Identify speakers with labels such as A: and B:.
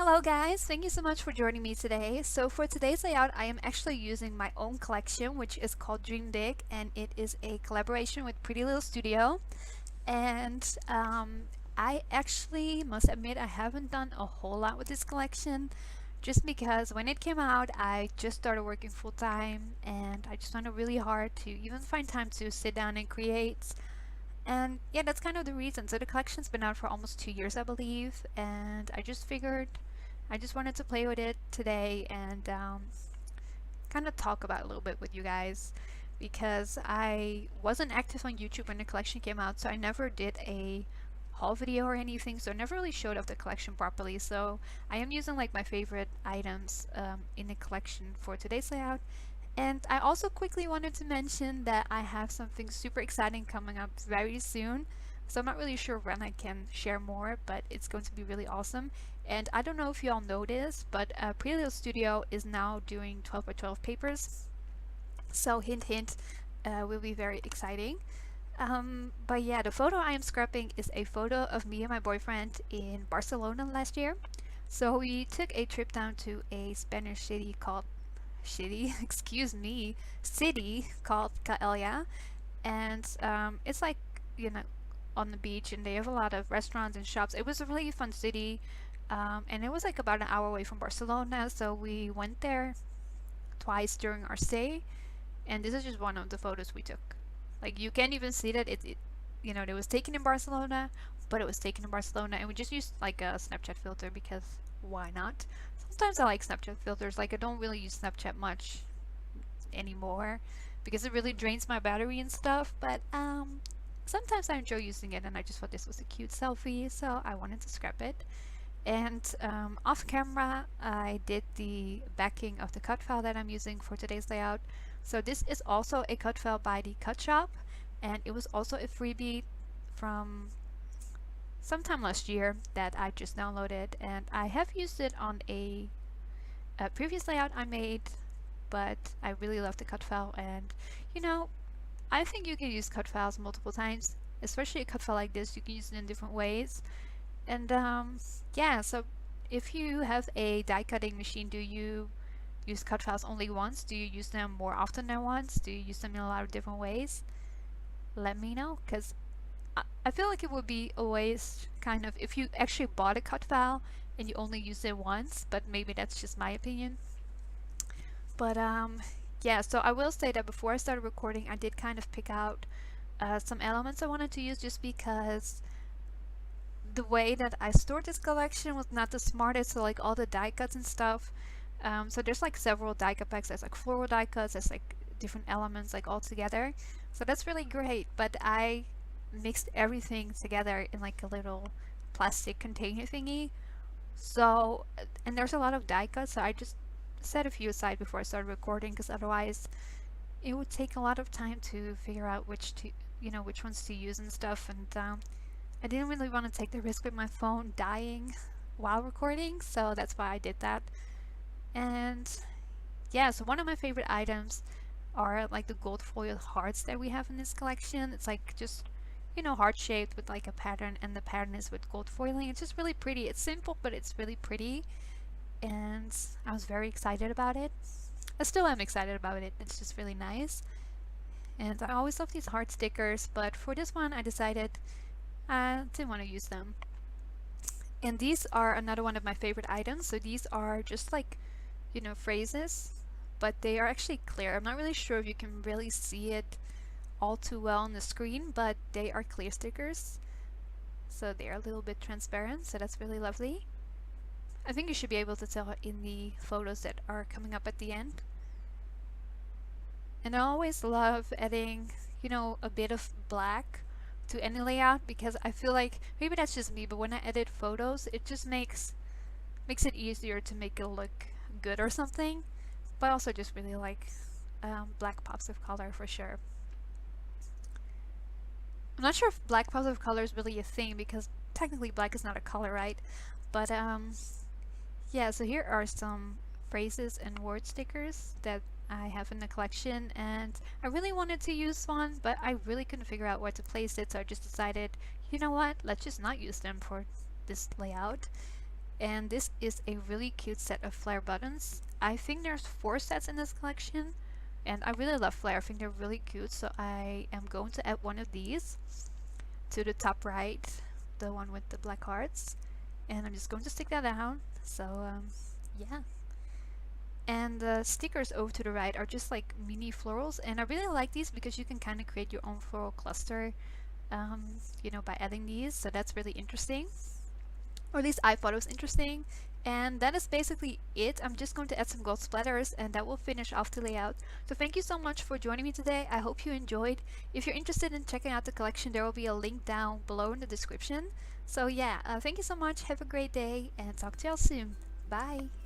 A: Hello guys, thank you so much for joining me today. So for today's layout, I am actually using my own collection, which is called Dream Big, and it is a collaboration with Pretty Little Studio. And I actually must admit I haven't done a whole lot with this collection, just because when it came out, I just started working full time, and I just found it really hard to even find time to sit down and create. And yeah, that's kind of the reason. So the collection's been out for almost 2 years, I believe, and I just figured I just wanted to play with it today and kind of talk about it a little bit with you guys because I wasn't active on YouTube when the collection came out, so I never did a haul video or anything, so I never really showed off the collection properly. So I am using like my favorite items in the collection for today's layout. And I also quickly wanted to mention that I have something super exciting coming up very soon. So I'm not really sure when I can share more, but it's going to be really awesome. And I don't know if you all know this, but Pretty Little Studio is now doing 12 by 12 papers. So hint hint, will be very exciting. But yeah, the photo I am scrapping is a photo of me and my boyfriend in Barcelona last year. So we took a trip down to a Spanish city called excuse me, city called Caella, and it's like you know on the beach, and they have a lot of restaurants and shops. It was a really fun city, and it was like about an hour away from Barcelona, so we went there twice during our stay, and this is just one of the photos we took. Like you can't even see that it was taken in Barcelona, but it was taken in Barcelona, and we just used like a Snapchat filter because why not? Sometimes I like Snapchat filters. Like I don't really use Snapchat much anymore because it really drains my battery and stuff. But sometimes I enjoy using it, and I just thought this was a cute selfie, so I wanted to scrap it. And off camera, I did the backing of the cut file that I'm using for today's layout. So this is also a cut file by TheCutShoppe, and it was also a freebie from sometime last year that I just downloaded, and I have used it on a previous layout I made, but I really love the cut file, and you know, I think you can use cut files multiple times, especially a cut file like this. You can use it in different ways. And yeah, so if you have a die cutting machine, do you use cut files only once? Do you use them more often than once? Do you use them in a lot of different ways? Let me know, because I feel like it would be a waste kind of if you actually bought a cut file and you only use it once, but maybe that's just my opinion. But yeah, so I will say that before I started recording, I did kind of pick out some elements I wanted to use just because the way that I stored this collection was not the smartest, so like all the die cuts and stuff. So there's like several die cut packs. There's like floral die cuts. There's like different elements like all together. So that's really great. But I mixed everything together in like a little plastic container thingy. So and there's a lot of die cuts. So I just set a few aside before I started recording because otherwise it would take a lot of time to figure out which ones to use and stuff. And I didn't really want to take the risk with my phone dying while recording, so that's why I did that. And yeah, so one of my favorite items are like the gold foiled hearts that we have in this collection. It's like just heart shaped with like a pattern, and the pattern is with gold foiling. It's just really pretty. It's simple, but it's really pretty, and I was very excited about it. I still am excited about it. It's just really nice. And I always love these heart stickers, but for this one I decided I didn't want to use them. And these are another one of my favorite items. So these are just like, phrases, but they are actually clear. I'm not really sure if you can really see it all too well on the screen, but they are clear stickers. So they are a little bit transparent, so that's really lovely. I think you should be able to tell in the photos that are coming up at the end. And I always love adding, a bit of black to any layout because I feel like maybe that's just me, but when I edit photos, it just makes it easier to make it look good or something. But I also just really like black pops of color for sure. I'm not sure if black pops of color is really a thing because technically black is not a color, right? But yeah, so here are some phrases and word stickers that I have in the collection, and I really wanted to use one, but I really couldn't figure out where to place it, so I just decided, you know what, let's just not use them for this layout. And this is a really cute set of flare buttons. I think there's 4 sets in this collection, and I really love flare. I think they're really cute, so I am going to add one of these to the top right, the one with the black hearts, and I'm just going to stick that down. So yeah. And the stickers over to the right are just like mini florals, and I really like these because you can kind of create your own floral cluster, by adding these. So that's really interesting, or at least I thought it was interesting. And that is basically it. I'm just going to add some gold splatters and that will finish off the layout. So thank you so much for joining me today. I hope you enjoyed. If you're interested in checking out the collection, there will be a link down below in the description. So yeah, thank you so much. Have a great day and talk to y'all soon. Bye.